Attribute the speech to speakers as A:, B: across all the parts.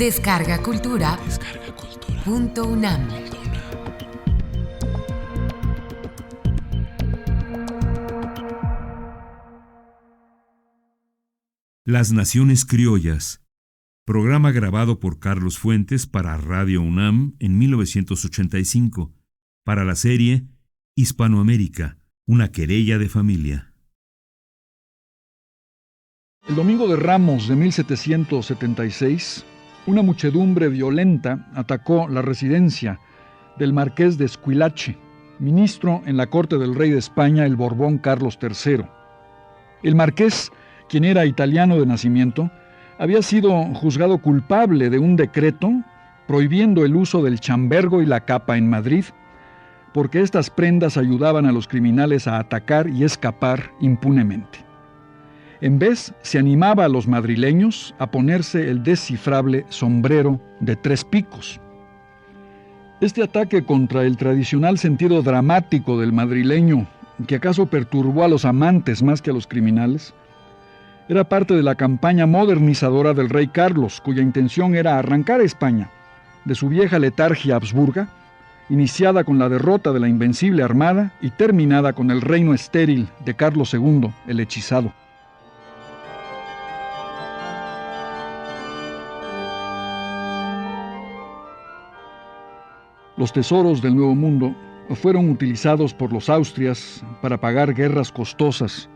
A: Descarga Cultura. .unam.
B: Las Naciones Criollas. Programa grabado por Carlos Fuentes para Radio UNAM en 1985, para la serie Hispanoamérica, una querella de familia.
C: El Domingo de Ramos de 1776, una muchedumbre violenta atacó la residencia del marqués de Esquilache, ministro en la corte del rey de España, el Borbón Carlos III. El marqués, quien era italiano de nacimiento, había sido juzgado culpable de un decreto prohibiendo el uso del chambergo y la capa en Madrid, porque estas prendas ayudaban a los criminales a atacar y escapar impunemente. En vez, se animaba a los madrileños a ponerse el descifrable sombrero de 3 picos. Este ataque contra el tradicional sentido dramático del madrileño, que acaso perturbó a los amantes más que a los criminales, era parte de la campaña modernizadora del rey Carlos, cuya intención era arrancar a España de su vieja letargia habsburga, iniciada con la derrota de la Invencible Armada y terminada con el reino estéril de Carlos II, el hechizado. Los tesoros del Nuevo Mundo fueron utilizados por los Austrias para pagar guerras costosas,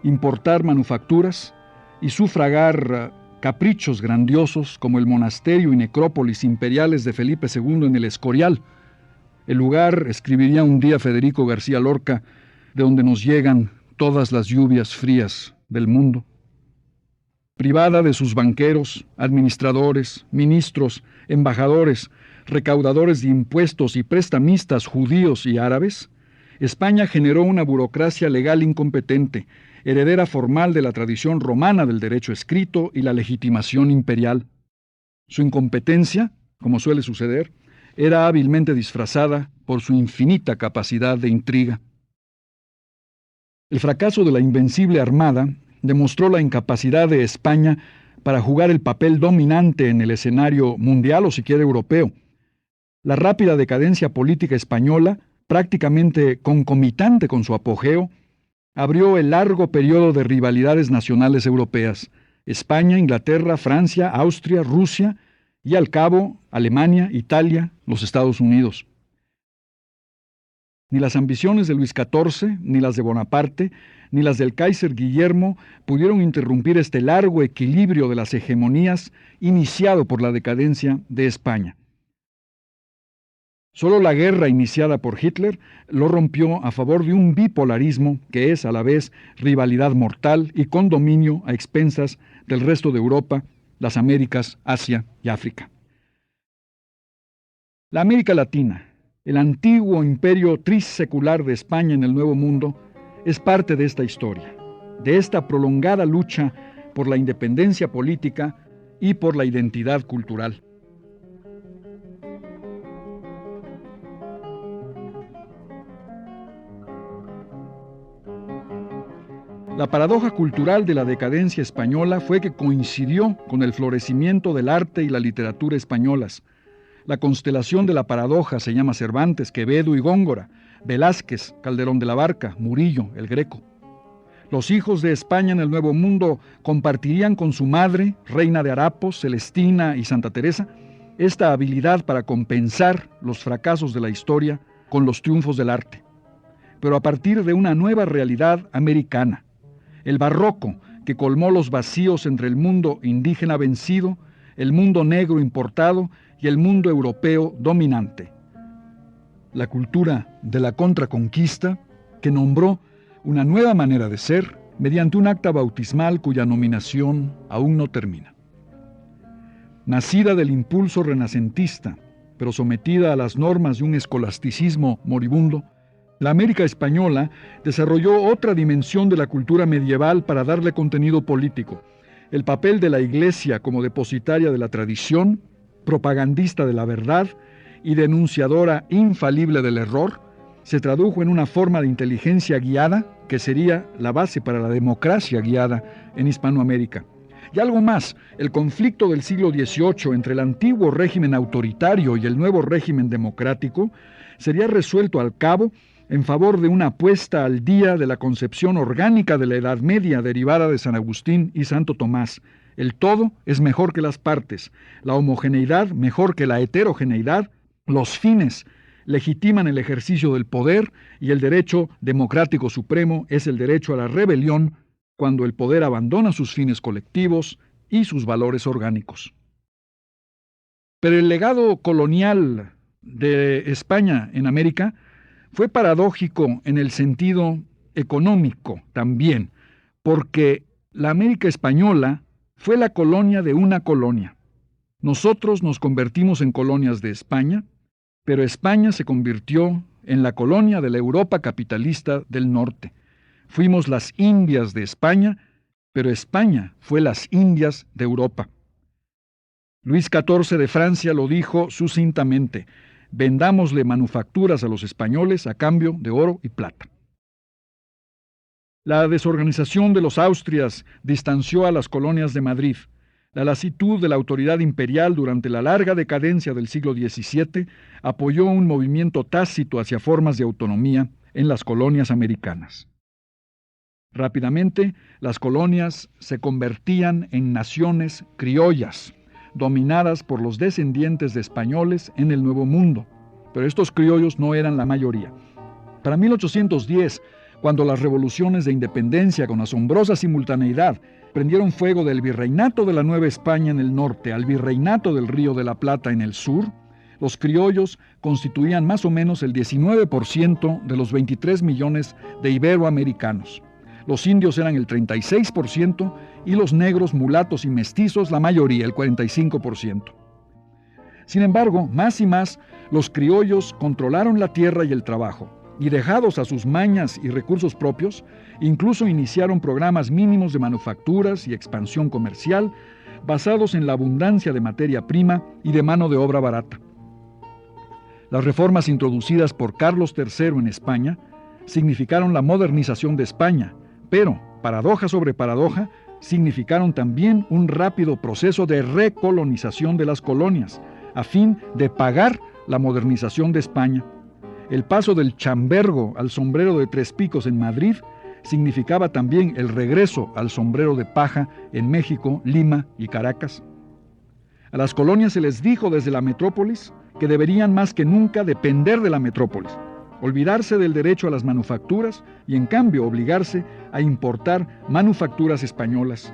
C: importar manufacturas y sufragar caprichos grandiosos como el monasterio y necrópolis imperiales de Felipe II en el Escorial, el lugar, escribiría un día Federico García Lorca, de donde nos llegan todas las lluvias frías del mundo. Privada de sus banqueros, administradores, ministros, embajadores, recaudadores de impuestos y prestamistas judíos y árabes, España generó una burocracia legal incompetente, heredera formal de la tradición romana del derecho escrito y la legitimación imperial. Su incompetencia, como suele suceder, era hábilmente disfrazada por su infinita capacidad de intriga. El fracaso de la Invencible Armada demostró la incapacidad de España para jugar el papel dominante en el escenario mundial o siquiera europeo. La rápida decadencia política española, prácticamente concomitante con su apogeo, abrió el largo periodo de rivalidades nacionales europeas: España, Inglaterra, Francia, Austria, Rusia y, al cabo, Alemania, Italia, los Estados Unidos. Ni las ambiciones de Luis XIV, ni las de Bonaparte, ni las del Kaiser Guillermo pudieron interrumpir este largo equilibrio de las hegemonías iniciado por la decadencia de España. Solo la guerra iniciada por Hitler lo rompió a favor de un bipolarismo que es a la vez rivalidad mortal y con dominio a expensas del resto de Europa, las Américas, Asia y África. La América Latina, el antiguo imperio trissecular de España en el Nuevo Mundo, es parte de esta historia, de esta prolongada lucha por la independencia política y por la identidad cultural. La paradoja cultural de la decadencia española fue que coincidió con el florecimiento del arte y la literatura españolas. La constelación de la paradoja se llama Cervantes, Quevedo y Góngora, Velázquez, Calderón de la Barca, Murillo, el Greco. Los hijos de España en el Nuevo Mundo compartirían con su madre, reina de harapos, Celestina y Santa Teresa, esta habilidad para compensar los fracasos de la historia con los triunfos del arte. Pero a partir de una nueva realidad americana, el barroco, que colmó los vacíos entre el mundo indígena vencido, el mundo negro importado y el mundo europeo dominante. La cultura de la contraconquista, que nombró una nueva manera de ser mediante un acta bautismal cuya nominación aún no termina. Nacida del impulso renacentista, pero sometida a las normas de un escolasticismo moribundo, la América española desarrolló otra dimensión de la cultura medieval para darle contenido político: el papel de la Iglesia como depositaria de la tradición, propagandista de la verdad y denunciadora infalible del error, se tradujo en una forma de inteligencia guiada que sería la base para la democracia guiada en Hispanoamérica. Y algo más, el conflicto del siglo XVIII entre el antiguo régimen autoritario y el nuevo régimen democrático sería resuelto al cabo en favor de una puesta al día de la concepción orgánica de la Edad Media derivada de San Agustín y Santo Tomás. El todo es mejor que las partes, la homogeneidad mejor que la heterogeneidad, los fines legitiman el ejercicio del poder y el derecho democrático supremo es el derecho a la rebelión cuando el poder abandona sus fines colectivos y sus valores orgánicos. Pero el legado colonial de España en América fue paradójico en el sentido económico también, porque la América española fue la colonia de una colonia. Nosotros nos convertimos en colonias de España, pero España se convirtió en la colonia de la Europa capitalista del norte. Fuimos las Indias de España, pero España fue las Indias de Europa. Luis XIV de Francia lo dijo sucintamente: vendámosle manufacturas a los españoles a cambio de oro y plata. La desorganización de los Austrias distanció a las colonias de Madrid. La lasitud de la autoridad imperial durante la larga decadencia del siglo XVII apoyó un movimiento tácito hacia formas de autonomía en las colonias americanas. Rápidamente, las colonias se convertían en naciones criollas, dominadas por los descendientes de españoles en el Nuevo Mundo, pero estos criollos no eran la mayoría. Para 1810, cuando las revoluciones de independencia con asombrosa simultaneidad prendieron fuego del virreinato de la Nueva España en el norte al virreinato del Río de la Plata en el sur, los criollos constituían más o menos el 19% de los 23 millones de iberoamericanos. Los indios eran el 36% y los negros, mulatos y mestizos la mayoría, el 45%. Sin embargo, más y más, los criollos controlaron la tierra y el trabajo, y dejados a sus mañas y recursos propios, incluso iniciaron programas mínimos de manufacturas y expansión comercial basados en la abundancia de materia prima y de mano de obra barata. Las reformas introducidas por Carlos III en España significaron la modernización de España, pero, paradoja sobre paradoja, significaron también un rápido proceso de recolonización de las colonias, a fin de pagar la modernización de España. El paso del chambergo al sombrero de 3 picos en Madrid significaba también el regreso al sombrero de paja en México, Lima y Caracas. A las colonias se les dijo desde la metrópolis que deberían más que nunca depender de la metrópolis, olvidarse del derecho a las manufacturas y en cambio obligarse a importar manufacturas españolas.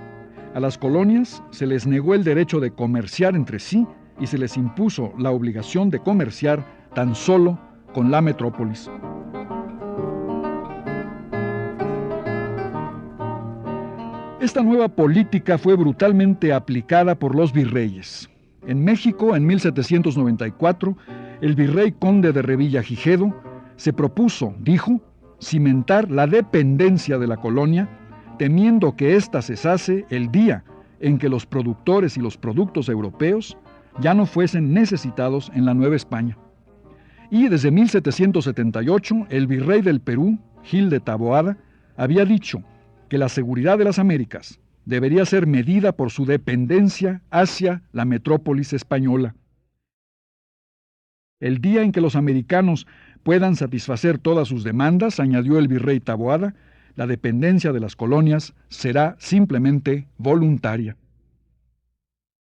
C: A las colonias se les negó el derecho de comerciar entre sí y se les impuso la obligación de comerciar tan solo con la metrópolis. Esta nueva política fue brutalmente aplicada por los virreyes. En México, en 1794, el virrey conde de Revillagigedo se propuso, dijo, cimentar la dependencia de la colonia, temiendo que ésta cesase el día en que los productores y los productos europeos ya no fuesen necesitados en la Nueva España. Y desde 1778, el virrey del Perú, Gil de Taboada, había dicho que la seguridad de las Américas debería ser medida por su dependencia hacia la metrópolis española. El día en que los americanos puedan satisfacer todas sus demandas, añadió el virrey Taboada, la dependencia de las colonias será simplemente voluntaria.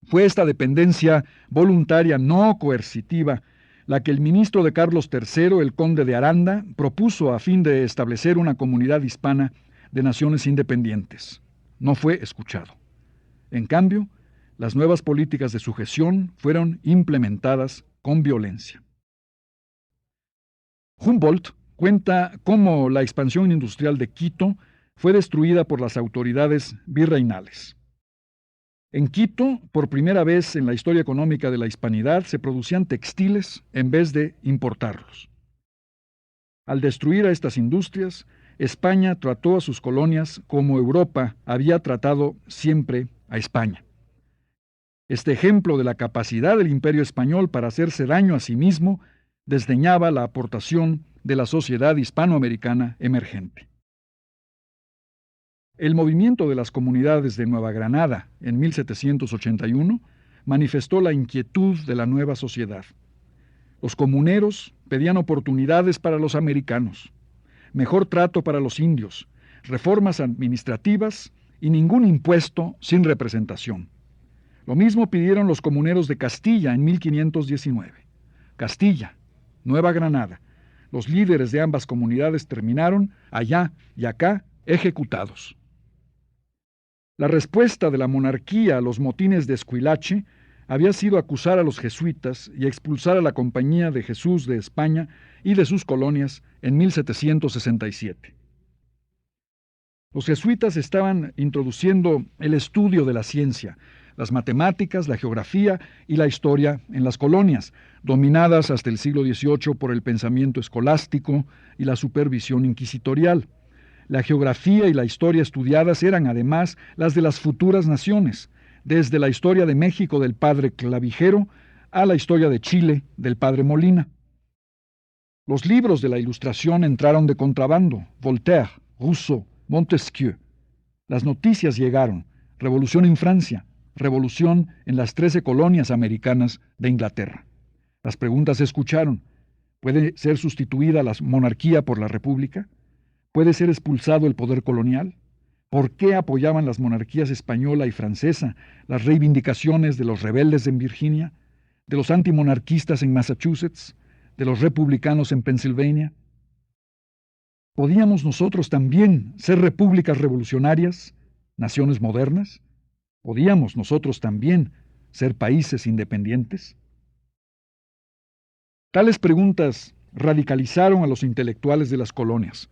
C: Fue esta dependencia voluntaria no coercitiva la que el ministro de Carlos III, el conde de Aranda, propuso a fin de establecer una comunidad hispana de naciones independientes. No fue escuchado. En cambio, las nuevas políticas de sujeción fueron implementadas con violencia. Humboldt cuenta cómo la expansión industrial de Quito fue destruida por las autoridades virreinales. En Quito, por primera vez en la historia económica de la hispanidad, se producían textiles en vez de importarlos. Al destruir a estas industrias, España trató a sus colonias como Europa había tratado siempre a España. Este ejemplo de la capacidad del imperio español para hacerse daño a sí mismo desdeñaba la aportación de la sociedad hispanoamericana emergente. El movimiento de las comunidades de Nueva Granada en 1781 manifestó la inquietud de la nueva sociedad. Los comuneros pedían oportunidades para los americanos, mejor trato para los indios, reformas administrativas y ningún impuesto sin representación. Lo mismo pidieron los comuneros de Castilla en 1519. Castilla, Nueva Granada. Los líderes de ambas comunidades terminaron, allá y acá, ejecutados. La respuesta de la monarquía a los motines de Esquilache había sido acusar a los jesuitas y expulsar a la Compañía de Jesús de España y de sus colonias en 1767. Los jesuitas estaban introduciendo el estudio de la ciencia, las matemáticas, la geografía y la historia en las colonias, dominadas hasta el siglo XVIII por el pensamiento escolástico y la supervisión inquisitorial. La geografía y la historia estudiadas eran además las de las futuras naciones, desde la historia de México del padre Clavijero a la historia de Chile del padre Molina. Los libros de la Ilustración entraron de contrabando: Voltaire, Rousseau, Montesquieu. Las noticias llegaron: revolución en Francia, revolución en las 13 colonias americanas de Inglaterra. Las preguntas se escucharon: ¿puede ser sustituida la monarquía por la república? ¿Puede ser expulsado el poder colonial? ¿Por qué apoyaban las monarquías española y francesa las reivindicaciones de los rebeldes en Virginia, de los antimonarquistas en Massachusetts, de los republicanos en Pensilvania? ¿Podíamos nosotros también ser repúblicas revolucionarias, naciones modernas? ¿Podíamos nosotros también ser países independientes? Tales preguntas radicalizaron a los intelectuales de las colonias,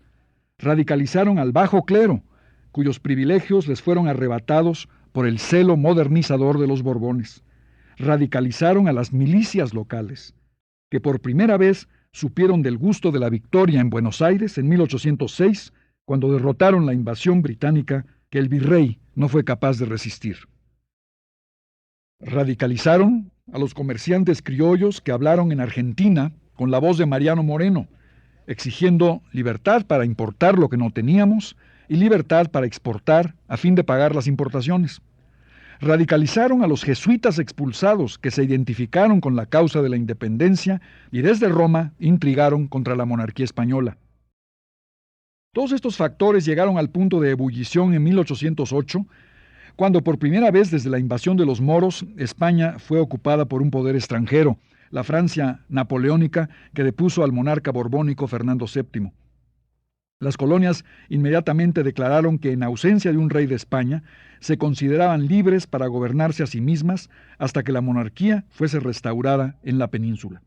C: radicalizaron al bajo clero, cuyos privilegios les fueron arrebatados por el celo modernizador de los Borbones, radicalizaron a las milicias locales, que por primera vez supieron del gusto de la victoria en Buenos Aires en 1806, cuando derrotaron la invasión británica que el virrey no fue capaz de resistir. Radicalizaron a los comerciantes criollos que hablaron en Argentina con la voz de Mariano Moreno, exigiendo libertad para importar lo que no teníamos y libertad para exportar a fin de pagar las importaciones. Radicalizaron a los jesuitas expulsados que se identificaron con la causa de la independencia y desde Roma intrigaron contra la monarquía española. Todos estos factores llegaron al punto de ebullición en 1808, cuando por primera vez desde la invasión de los moros, España fue ocupada por un poder extranjero, la Francia napoleónica, que depuso al monarca borbónico Fernando VII. Las colonias inmediatamente declararon que en ausencia de un rey de España, se consideraban libres para gobernarse a sí mismas hasta que la monarquía fuese restaurada en la península.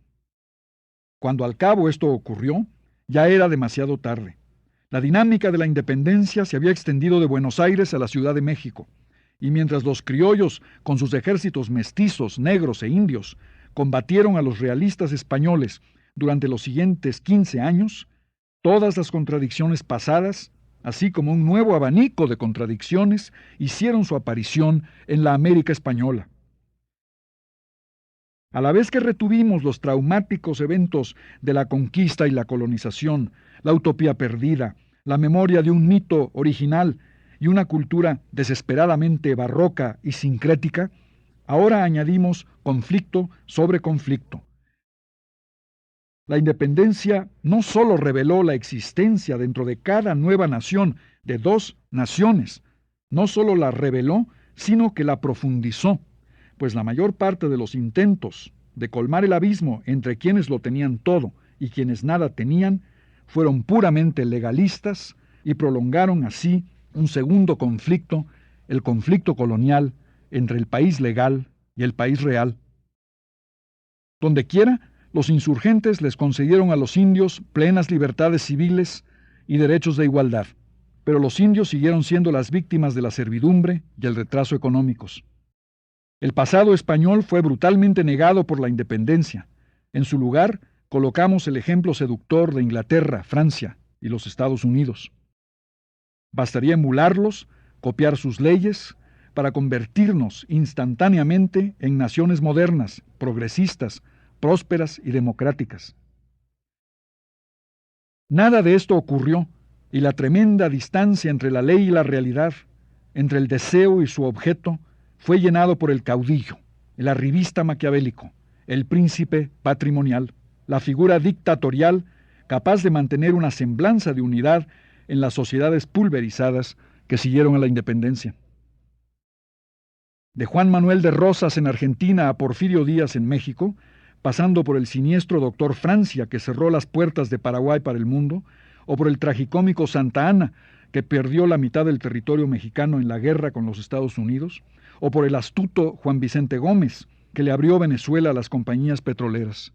C: Cuando al cabo esto ocurrió, ya era demasiado tarde. La dinámica de la independencia se había extendido de Buenos Aires a la Ciudad de México, y mientras los criollos, con sus ejércitos mestizos, negros e indios, combatieron a los realistas españoles durante los siguientes 15 años, todas las contradicciones pasadas, así como un nuevo abanico de contradicciones, hicieron su aparición en la América española. A la vez que retuvimos los traumáticos eventos de la conquista y la colonización, la utopía perdida, la memoria de un mito original y una cultura desesperadamente barroca y sincrética, ahora añadimos conflicto sobre conflicto. La independencia no solo reveló la existencia dentro de cada nueva nación de dos naciones, no solo la reveló, sino que la profundizó, pues la mayor parte de los intentos de colmar el abismo entre quienes lo tenían todo y quienes nada tenían fueron puramente legalistas y prolongaron así un segundo conflicto, el conflicto colonial entre el país legal y el país real. Dondequiera, los insurgentes les concedieron a los indios plenas libertades civiles y derechos de igualdad, pero los indios siguieron siendo las víctimas de la servidumbre y el retraso económicos. El pasado español fue brutalmente negado por la independencia. En su lugar, colocamos el ejemplo seductor de Inglaterra, Francia y los Estados Unidos. Bastaría emularlos, copiar sus leyes, para convertirnos instantáneamente en naciones modernas, progresistas, prósperas y democráticas. Nada de esto ocurrió, y la tremenda distancia entre la ley y la realidad, entre el deseo y su objeto, fue llenado por el caudillo, el arribista maquiavélico, el príncipe patrimonial, la figura dictatorial capaz de mantener una semblanza de unidad en las sociedades pulverizadas que siguieron a la independencia. De Juan Manuel de Rosas en Argentina a Porfirio Díaz en México, pasando por el siniestro doctor Francia que cerró las puertas de Paraguay para el mundo, o por el tragicómico Santa Anna que perdió la mitad del territorio mexicano en la guerra con los Estados Unidos, o por el astuto Juan Vicente Gómez que le abrió Venezuela a las compañías petroleras.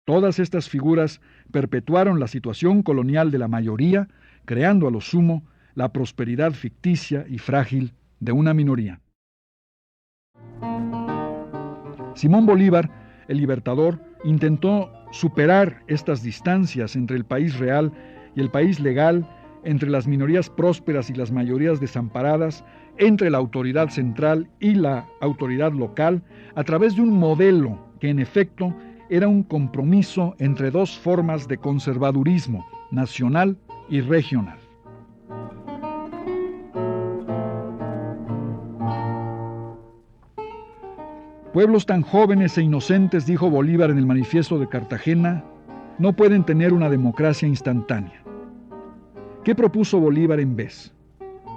C: Todas estas figuras perpetuaron la situación colonial de la mayoría, creando a lo sumo la prosperidad ficticia y frágil de una minoría. Simón Bolívar, el libertador, intentó superar estas distancias entre el país real y el país legal, entre las minorías prósperas y las mayorías desamparadas, entre la autoridad central y la autoridad local, a través de un modelo que en efecto era un compromiso entre dos formas de conservadurismo, nacional y regional. Pueblos tan jóvenes e inocentes, dijo Bolívar en el Manifiesto de Cartagena, no pueden tener una democracia instantánea. ¿Qué propuso Bolívar en vez?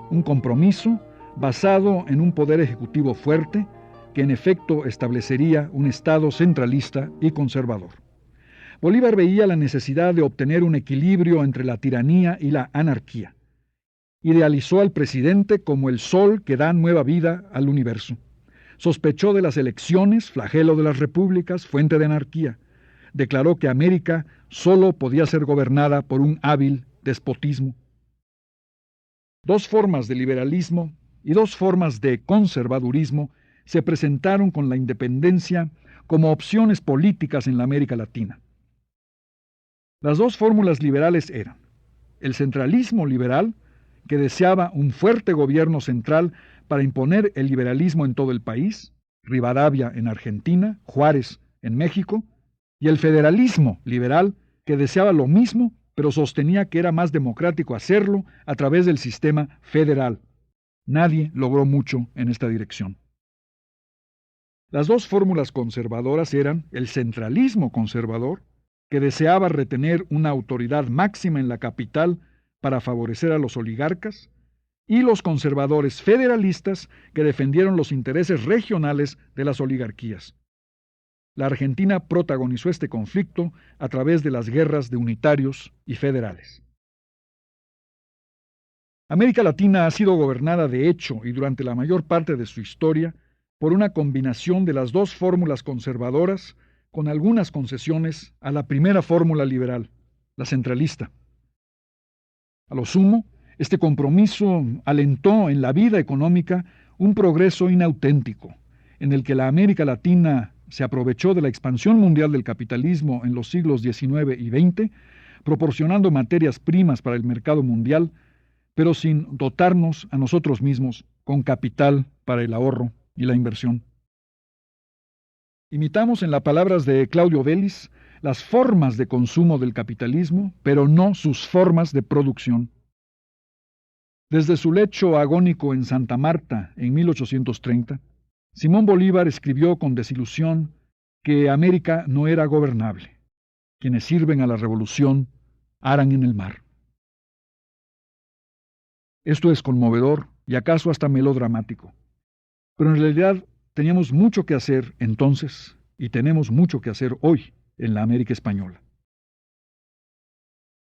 C: Un compromiso basado en un poder ejecutivo fuerte que en efecto establecería un Estado centralista y conservador. Bolívar veía la necesidad de obtener un equilibrio entre la tiranía y la anarquía. Idealizó al presidente como el sol que da nueva vida al universo. Sospechó de las elecciones, flagelo de las repúblicas, fuente de anarquía. Declaró que América solo podía ser gobernada por un hábil despotismo. Dos formas de liberalismo y dos formas de conservadurismo se presentaron con la independencia como opciones políticas en la América Latina. Las dos fórmulas liberales eran el centralismo liberal, que deseaba un fuerte gobierno central para imponer el liberalismo en todo el país, Rivadavia en Argentina, Juárez en México, y el federalismo liberal, que deseaba lo mismo, pero sostenía que era más democrático hacerlo a través del sistema federal. Nadie logró mucho en esta dirección. Las dos fórmulas conservadoras eran el centralismo conservador, que deseaba retener una autoridad máxima en la capital para favorecer a los oligarcas, y los conservadores federalistas que defendieron los intereses regionales de las oligarquías. La Argentina protagonizó este conflicto a través de las guerras de unitarios y federales. América Latina ha sido gobernada de hecho y durante la mayor parte de su historia por una combinación de las dos fórmulas conservadoras con algunas concesiones a la primera fórmula liberal, la centralista. A lo sumo, este compromiso alentó en la vida económica un progreso inauténtico, en el que la América Latina se aprovechó de la expansión mundial del capitalismo en los siglos XIX y XX, proporcionando materias primas para el mercado mundial, pero sin dotarnos a nosotros mismos con capital para el ahorro y la inversión. Imitamos en las palabras de Claudio Vélez las formas de consumo del capitalismo, pero no sus formas de producción. Desde su lecho agónico en Santa Marta en 1830, Simón Bolívar escribió con desilusión que América no era gobernable. Quienes sirven a la revolución aran en el mar. Esto es conmovedor y acaso hasta melodramático. Pero en realidad teníamos mucho que hacer entonces y tenemos mucho que hacer hoy en la América española.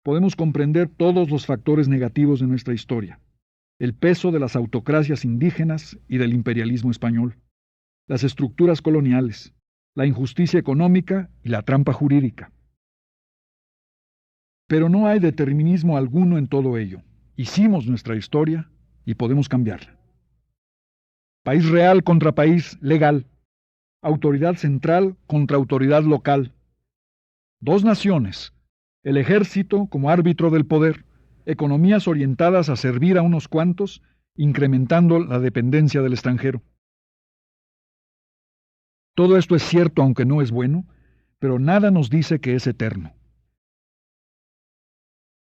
C: Podemos comprender todos los factores negativos de nuestra historia, el peso de las autocracias indígenas y del imperialismo español, las estructuras coloniales, la injusticia económica y la trampa jurídica. Pero no hay determinismo alguno en todo ello. Hicimos nuestra historia y podemos cambiarla. País real contra país legal, autoridad central contra autoridad local. Dos naciones, el ejército como árbitro del poder, economías orientadas a servir a unos cuantos, incrementando la dependencia del extranjero. Todo esto es cierto aunque no es bueno, pero nada nos dice que es eterno.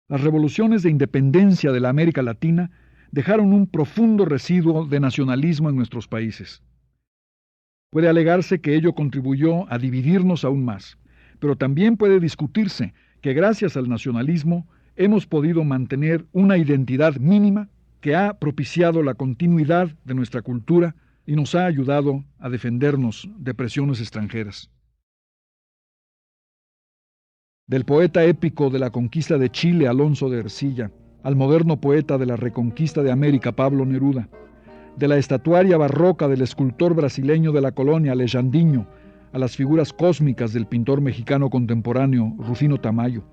C: Las revoluciones de independencia de la América Latina dejaron un profundo residuo de nacionalismo en nuestros países. Puede alegarse que ello contribuyó a dividirnos aún más, pero también puede discutirse que gracias al nacionalismo hemos podido mantener una identidad mínima que ha propiciado la continuidad de nuestra cultura y nos ha ayudado a defendernos de presiones extranjeras. Del poeta épico de la conquista de Chile, Alonso de Ercilla, al moderno poeta de la reconquista de América, Pablo Neruda, de la estatuaria barroca del escultor brasileño de la colonia, Alejandrinho, a las figuras cósmicas del pintor mexicano contemporáneo, Rufino Tamayo,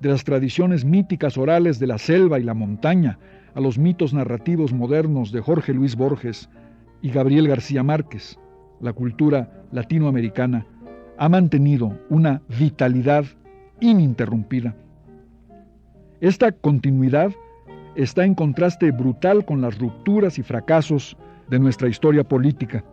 C: de las tradiciones míticas orales de la selva y la montaña, a los mitos narrativos modernos de Jorge Luis Borges y Gabriel García Márquez, la cultura latinoamericana ha mantenido una vitalidad ininterrumpida. Esta continuidad está en contraste brutal con las rupturas y fracasos de nuestra historia política.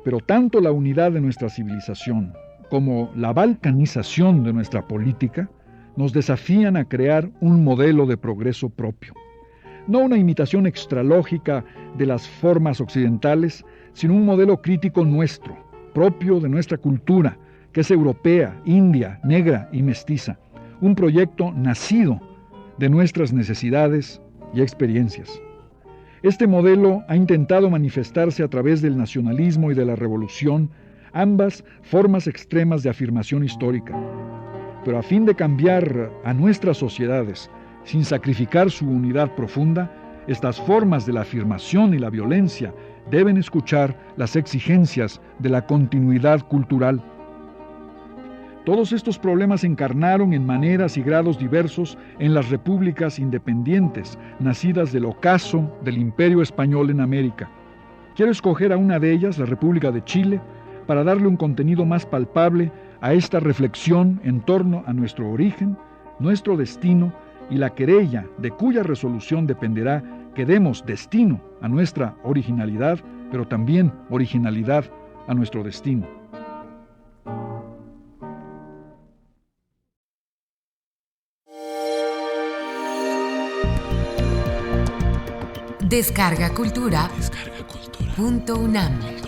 C: Pero tanto la unidad de nuestra civilización como la balcanización de nuestra política nos desafían a crear un modelo de progreso propio. No una imitación extralógica de las formas occidentales, sino un modelo crítico nuestro, propio de nuestra cultura, que es europea, india, negra y mestiza. Un proyecto nacido de nuestras necesidades y experiencias. Este modelo ha intentado manifestarse a través del nacionalismo y de la revolución, ambas formas extremas de afirmación histórica. Pero a fin de cambiar a nuestras sociedades, sin sacrificar su unidad profunda, estas formas de la afirmación y la violencia deben escuchar las exigencias de la continuidad cultural. Todos estos problemas se encarnaron en maneras y grados diversos en las repúblicas independientes, nacidas del ocaso del Imperio Español en América. Quiero escoger a una de ellas, la República de Chile, para darle un contenido más palpable a esta reflexión en torno a nuestro origen, nuestro destino y la querella de cuya resolución dependerá que demos destino a nuestra originalidad, pero también originalidad a nuestro destino.
A: Descarga Cultura. .unam